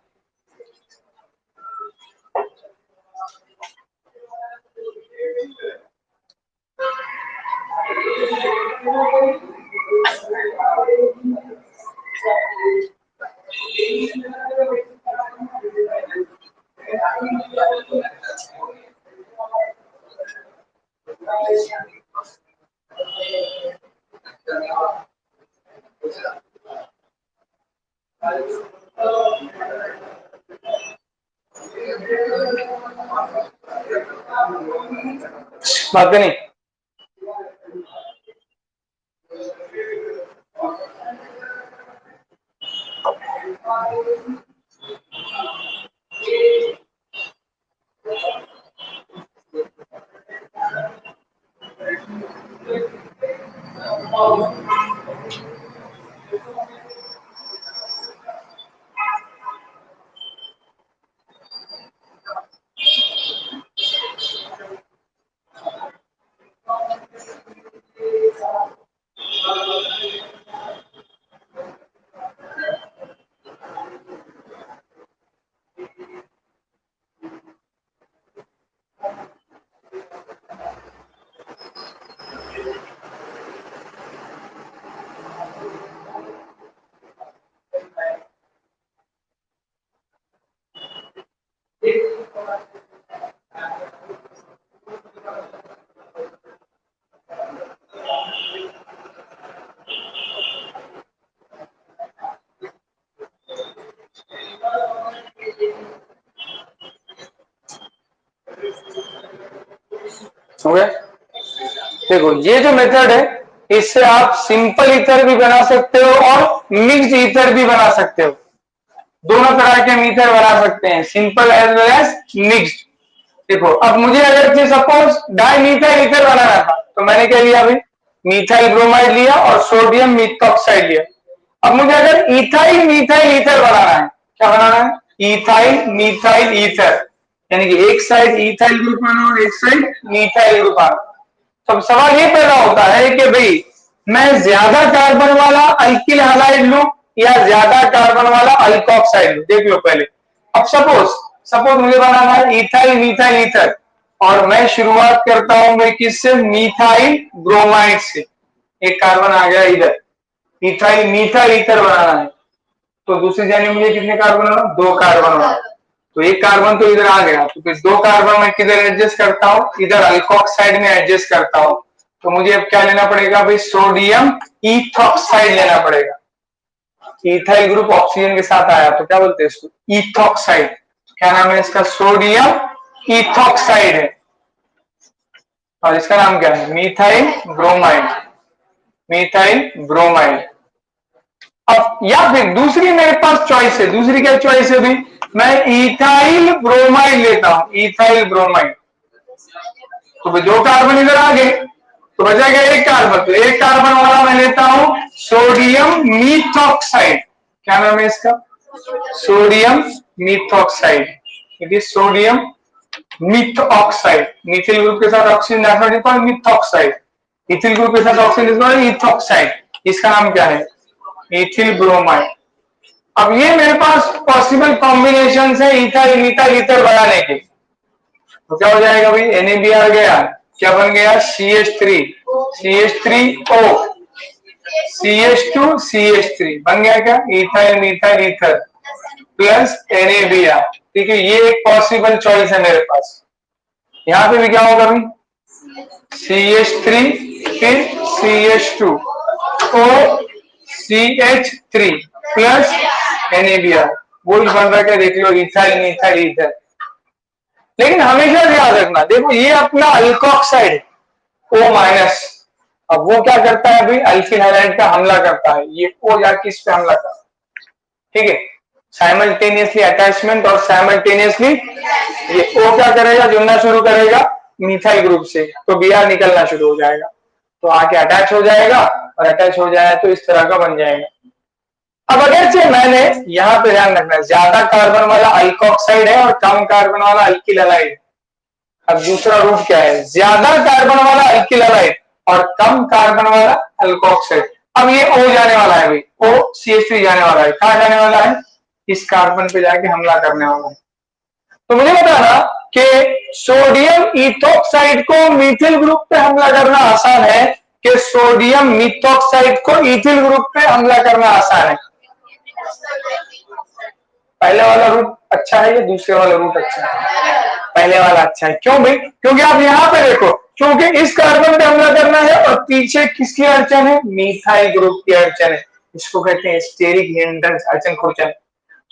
बात नहीं। हो गया? देखो ये जो मेथड है, इससे आप सिंपल ईथर भी बना सकते हो और मिक्स्ड ईथर भी बना सकते हो। दोनों तरह के ईथर बना सकते हैं, simple as well as mixed. देखो अब मुझे अगर सपोज डाइमीथाइल ईथर बनाना था, तो मैंने क्या लिया अभी? मीथाइल ब्रोमाइड लिया और सोडियम मिथॉक्साइड लिया। अब मुझे अगर इथाइल मीथाइल ईथर बनाना है, क्या बनाना है? इथाइल मीथाइल ईथर, यानी कि एक साइड इथाइल ग्रुप आना और एक साइड मीथाइल ग्रुप आना। तो सवाल ये पैदा होता है कि भाई मैं ज्यादा कार्बन वाला अल्किल हैलाइड लूं या ज्यादा कार्बन वाला अल्कोक्साइड लूं? देख लो पहले। अब सपोज मुझे बनाना है इथाइल मीथाइल ईथर, और मैं शुरुआत करता हूं मैं किससे? मीथाइल ब्रोमाइड से। एक कार्बन आ गया इधर, इथाइल मीथाइल ईथर बनाना है, तो दूसरी जाने मुझे कितने कार्बन होना? 2 कार्बन होना। तो एक कार्बन तो इधर आ गया, तो फिर 2 कार्बन मैं किधर एडजस्ट करता हूँ? इधर अल्कोक्साइड में एडजस्ट करता हूँ। तो मुझे अब क्या लेना पड़ेगा भाई? सोडियम इथॉक्साइड लेना पड़ेगा। इथाइल ग्रुप ऑक्सीजन के साथ आया तो क्या बोलते हैं इसको? इथॉक्साइड। क्या नाम है इसका? सोडियम इथॉक्साइड है। और इसका नाम क्या है? Methyl bromide. Methyl bromide. अब या फिर दूसरी मेरे पास चॉइस है, दूसरी क्या चॉइस है भाई? मैं इथाइल ब्रोमाइड लेता हूं, इथाइल ब्रोमाइड। तो भाई 2 कार्बन इधर आ गए, तो बचा गया 1 कार्बन। तो 1 कार्बन वाला मैं लेता हूं सोडियम मिथॉक्साइड। क्या नाम है इसका? Sodium methoxide. It is sodium methoxide. Methyl group के साथ ऑक्सीजन मिथॉक्साइड, इथिल ग्रुप के साथ ऑक्सीजन इथॉक्साइड। इसका नाम क्या है? Ethyl bromide. अब ये मेरे पास पॉसिबल कॉम्बिनेशन है इथाइल मीथाइल ईथर बनाने के। तो क्या हो जाएगा भाई? NaB आ गया, क्या बन गया? CH3, CH3O, CH2, CH3 बन गया क्या? Ethyl methyl ether plus NaBr। ठीक है, ये एक पॉसिबल चॉइस है मेरे पास। यहां पे भी क्या होगा भाई? CH3 फिर CH2 O CH3 plus NaBr, वो बन रहा है, देख लो इथाइल मीथाइल ईथर। लेकिन हमेशा याद रखना, देखो ये अपना अल्कोक्साइड O माइनस, अब वो क्या करता है भाई? अल्किल हैलाइड का हमला करता है, ये O जाके इस पे हमला करता है। ठीक है, साइमल्टेनियसली अटैचमेंट और साइमल्टेनियसली ये O क्या करेगा? जुड़ना शुरू करेगा मिथाइल ग्रुप से, तो Br निकलना शुरू हो जाएगा, तो आके अटैच हो जाएगा, और अटैच हो जाए तो इस तरह का बन जाएगा। अब अगर से मैंने यहाँ पे ध्यान रखना है, ज्यादा कार्बन वाला अल्कोक्साइड है और कम कार्बन वाला अल्किल हैलाइड। अब दूसरा रूट क्या है? ज्यादा कार्बन वाला अल्किल हैलाइड और कम कार्बन वाला अल्कोक्साइड। अब ये O जाने वाला है भाई, OCH3 जाने वाला है, कहाँ जाने वाला है, इस कार्बन पे जाके हमला करने वाला है। तो मुझे बताना कि सोडियम इथोक्साइड को मीथिल ग्रुप पे हमला करना आसान है कि सोडियम मिथोक्साइड को इथिल ग्रुप पे हमला करना आसान है? पहले वाला रूट अच्छा है या दूसरे वाला रूट अच्छा है? पहले वाला अच्छा है। क्यों भाई? क्योंकि आप यहाँ पे देखो, क्योंकि इस कार्बन पे हमला करना है और पीछे किसकी अड़चन है, मिथाइल ग्रुप की अड़चन है, इसको कहते हैं स्टेरिक हिंड्रेंस, अड़चन खुरचन।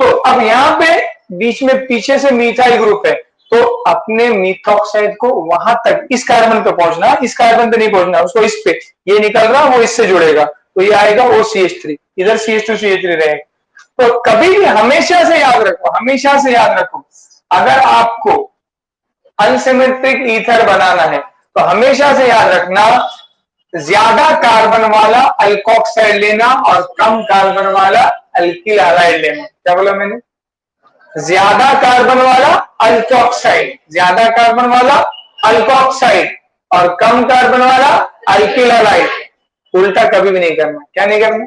तो अब यहाँ पे बीच में पीछे से मिथाइल ग्रुप है, तो अपने मिथॉक्साइड को वहां तक इस कार्बन पे पहुंचना, इस कार्बन पे नहीं पहुंचना, उसको इस पे, ये निकल रहा वो इससे जुड़ेगा, तो ये आएगा OCH3, इधर CH2 CH3 रहेगा। तो कभी भी हमेशा से याद रखो, हमेशा से याद रखो, अगर आपको अनसिमेट्रिक ईथर बनाना है तो हमेशा से याद रखना, ज्यादा कार्बन वाला अल्कोक्साइड लेना और कम कार्बन वाला अल्किल हैलाइड लेना। क्या बोला मैंने? ज्यादा कार्बन वाला अल्कोक्साइड, ज्यादा कार्बन वाला अल्कोक्साइड और कम कार्बन वाला अल्किल हैलाइड। उल्टा कभी भी नहीं करना। क्या नहीं करना?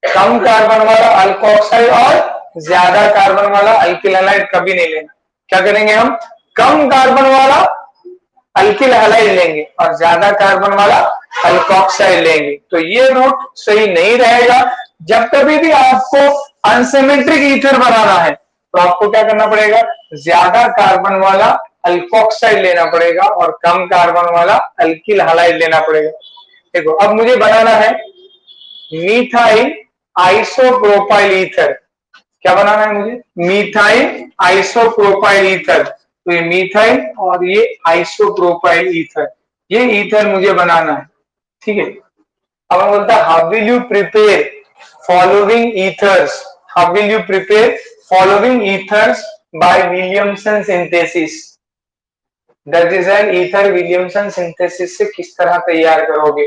कम कार्बन वाला अल्कोक्साइड और ज्यादा कार्बन वाला अल्किल हैलाइड कभी नहीं लेना। क्या करेंगे हम? कम कार्बन वाला अल्किल हैलाइड लेंगे और ज्यादा कार्बन वाला अल्कोक्साइड लेंगे। तो ये रूट सही नहीं रहेगा। जब कभी भी आपको अनसिमेट्रिक ईथर बनाना है तो आपको क्या करना पड़ेगा, ज्यादा कार्बन वाला अल्कोक्साइड लेना पड़ेगा और कम कार्बन वाला अल्किल हैलाइड लेना पड़ेगा। देखो अब मुझे बनाना है मीथाइल आइसोप्रोपाइल ईथर। क्या बनाना है मुझे? Methyl isopropyl ether. तो ये मीथाइल और ये आइसोप्रोपाइल ईथर, ये ईथर मुझे बनाना है। ठीक है, अब मैं बोलता how will you prepare following ethers, how will you prepare following ethers by Williamson synthesis. दर्जेजैन ईथर विलियमसन सिंथेसिस से किस तरह तैयार करोगे?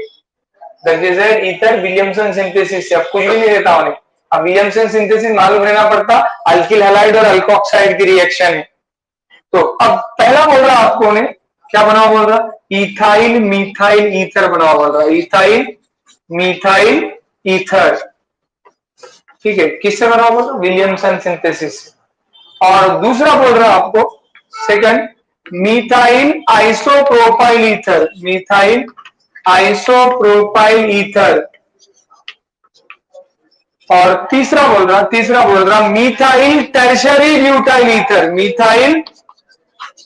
दर्जेजैन ईथर विलियमसन सिंथेसिस से, अब कुछ भी नहीं देता उन्हें, अब विलियमसन सिंथेसिस मालूम रहना पड़ता, अल्किल हैलाइड और अल्कोक्साइड की रिएक्शन है। तो अब पहला बोल रहा आपको उन्हें क्या बनाओ, बोल रहा इथाइल मिथाइल ईथर बनाओ, बोल रहा इथाइल मिथाइल ईथर। ठीक है, किससे बनाओ? बोल रहा विलियमसन सिंथेसिस। और दूसरा बोल रहा आपको second methyl isopropyl ether, methyl isopropyl ether. और तीसरा बोल रहा methyl tertiary butyl ether, methyl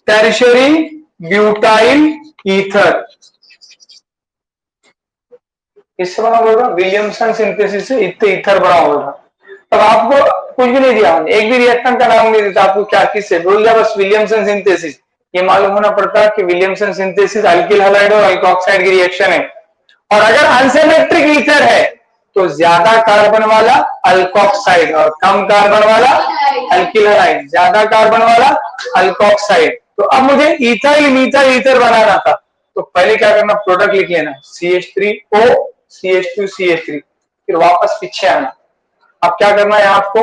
tertiary butyl ether. इससे बड़ा बोल रहा विलियमसन सिंथेसिस से इतने ईथर बड़ा हो रहा। तब आपको कुछ भी नहीं दिया, एक भी रिएक्टेंट का नाम नहीं देता, आपको क्या किससे बोल दिया, बस विलियमसन सिंथेसिस। ये मालूम होना पड़ता है कि विलियमसन सिंथेसिस अल्किल हैलाइड और अल्कोक्साइड की रिएक्शन है। और अगर अनसिमेट्रिक ईथर है तो ज्यादा कार्बन वाला अल्कोक्साइड और कम कार्बन वाला अल्किल हैलाइड, ज्यादा कार्बन वाला अल्कोक्साइड। तो अब मुझे इथाइल मिथाइल ईथर बनाना था, तो पहले क्या करना, प्रोडक्ट लिख लेना CH3O CH2 CH3, फिर वापस पीछे आना। अब क्या करना है आपको,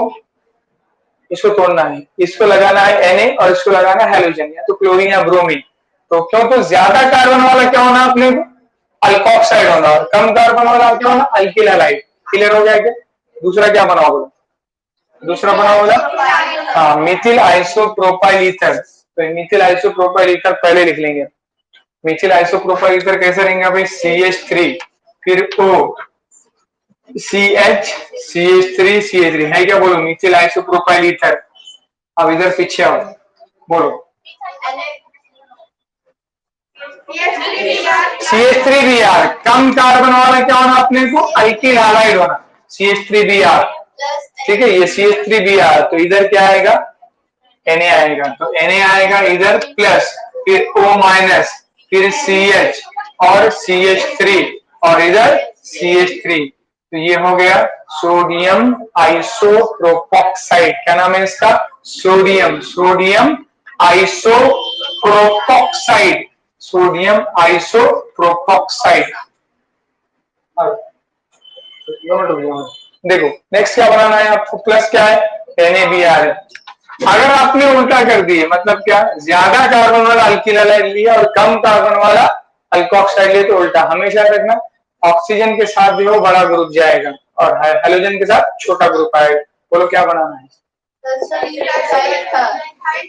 इसको तोड़ना है, इसको लगाना है Na और इसको लगाना है हेलोजन या तो क्लोरीन या ब्रोमीन। तो क्यों, तो ज्यादा कार्बन वाला क्या होना अपने को, अल्कोक्साइड होना, और कम कार्बन वाला क्या होना, अल्किल हैलाइड। क्लियर हो गया क्या? दूसरा क्या बना होगा, दूसरा बना होगा हाँ मिथिल आइसोप्रोपाइल ईथर। तो मिथिल आइसोप्रोपाइल ईथर पहले लिख लेंगे। मिथिल आइसोप्रोपाइल ईथर कैसे रहेंगे भाई, CH3 फिर O CH CH3 CH3 है क्या, बोलो मिथिल आइसोप्रोपाइल ईथर। अब इधर पीछे आओ, बोलो CH3Br। कम कार्बन वाला क्या होना अपने को, अल्किल हैलाइड होना, CH3Br। ठीक है, ये CH3Br, तो इधर क्या आएगा, Na आएगा, तो Na आएगा इधर प्लस, फिर O माइनस, फिर CH और CH3 और इधर CH3। तो ये हो गया सोडियम आइसोप्रोपोक्साइड। क्या नाम है इसका, सोडियम आइसोप्रोपोक्साइड, सोडियम आइसोप्रोपोक्साइड। देखो नेक्स्ट क्या बनाना है आपको, प्लस क्या है, NaBr। अगर आपने उल्टा कर दिए, मतलब क्या, ज्यादा कार्बन वाला अल्किल हैलाइड लिया और कम कार्बन वाला अल्कोक्साइड लिए तो उल्टा। हमेशा रखना ऑक्सीजन के साथ जो है बड़ा ग्रुप जाएगा और हाइड्रोजन के साथ छोटा ग्रुप आएगा। बोलो क्या बनाना है?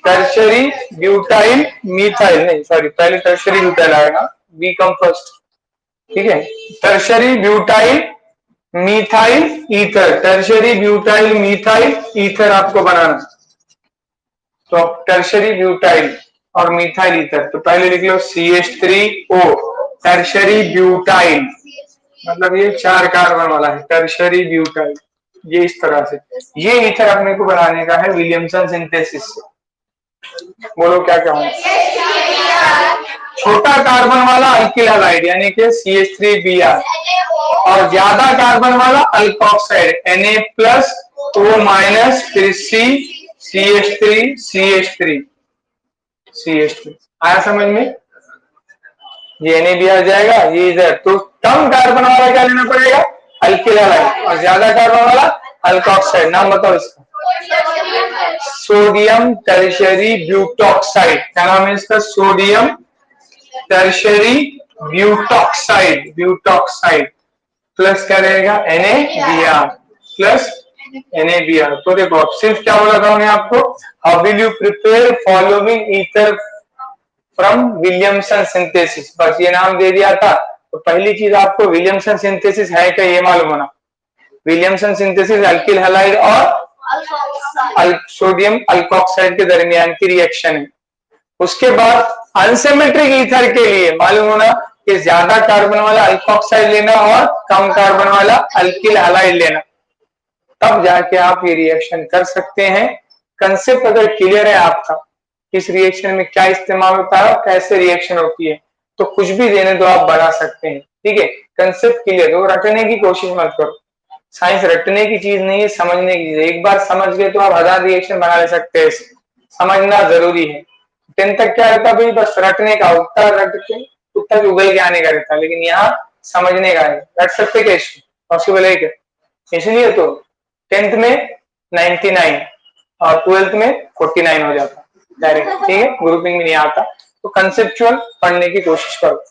टर्शरी ब्यूटाइल मीथाइल, नहीं सॉरी, पहले टर्शरी ब्यूटाइल आएगा, बी कम फर्स्ट, ठीक है। Tertiary butyl methyl ether, tertiary butyl methyl ether आपको बनाना। तो टर्शरी ब्यूटाइल और मिथाइल ईथर, तो पहले लिख लो CH3O, टर्शरी ब्यूटाइल, मतलब ये 4 कार्बन वाला है टर्शरी ब्यूटाइल, ये इस तरह से। ये ईथर अपने को बनाने का है विलियमसन सिंथेसिस से। बोलो क्या क्या होगा? छोटा कार्बन वाला अल्किल हैलाइड यानी कि CH3Br, और ज्यादा कार्बन वाला अल्कोक्साइड Na+O- फिर CH3 आया समझ में? ये Na आ जाएगा, ये इधर। तो कम कार्बन वाला क्या लेना पड़ेगा? अल्किल हैलाइड, और ज्यादा कार्बन वाला अल्कोक्साइड। नाम बताओ इसका? Sodium tertiary butoxide. क्या नाम है इसका? Sodium tertiary butoxide, butoxide plus क्या रहेगा? NaBr plus NaBr। तो देखो अब सिर्फ क्या बोला था उन्हें आपको, how will you prepare following ether from Williamson synthesis, बस ये नाम दे दिया था। तो पहली चीज आपको विलियमसन सिंथेसिस है क्या ये मालूम होना। विलियमसन सिंथेसिस अल्किल हैलाइड और सोडियम अल्कोक्साइड के दरमियान की रिएक्शन है। उसके बाद अनसिमेट्रिक ईथर के लिए मालूम होना कि ज्यादा कार्बन वाला अल्कोक्साइड लेना और कम कार्बन वाला अल्किल हैलाइड लेना, तब जाके आप ये रिएक्शन कर सकते हैं। कंसेप्ट अगर क्लियर है आपका, इस रिएक्शन में क्या इस्तेमाल होता है और कैसे रिएक्शन होती है, तो कुछ भी देने दो आप बना सकते हैं, ठीक है। कंसेप्ट क्लियर हो, रटने की कोशिश मत करो। साइंस रटने की चीज नहीं है, समझने की चीज है। एक बार समझ गए तो आप 1000 रिएक्शन बना ले सकते हैं। समझना जरूरी है। 10 तक क्या रहता भाई? बस रटने का, उत्तर रट के उत्तर उगल के आने का रहता, लेकिन यहाँ समझने का है। रट सकते कैसे? पॉसिबल है क्या? इसलिए तो 10th में 99 और 12th में 49 हो जाता डायरेक्ट, ठीक है, ग्रुपिंग में नहीं आता। तो कंसेप्चुअल पढ़ने की कोशिश करो।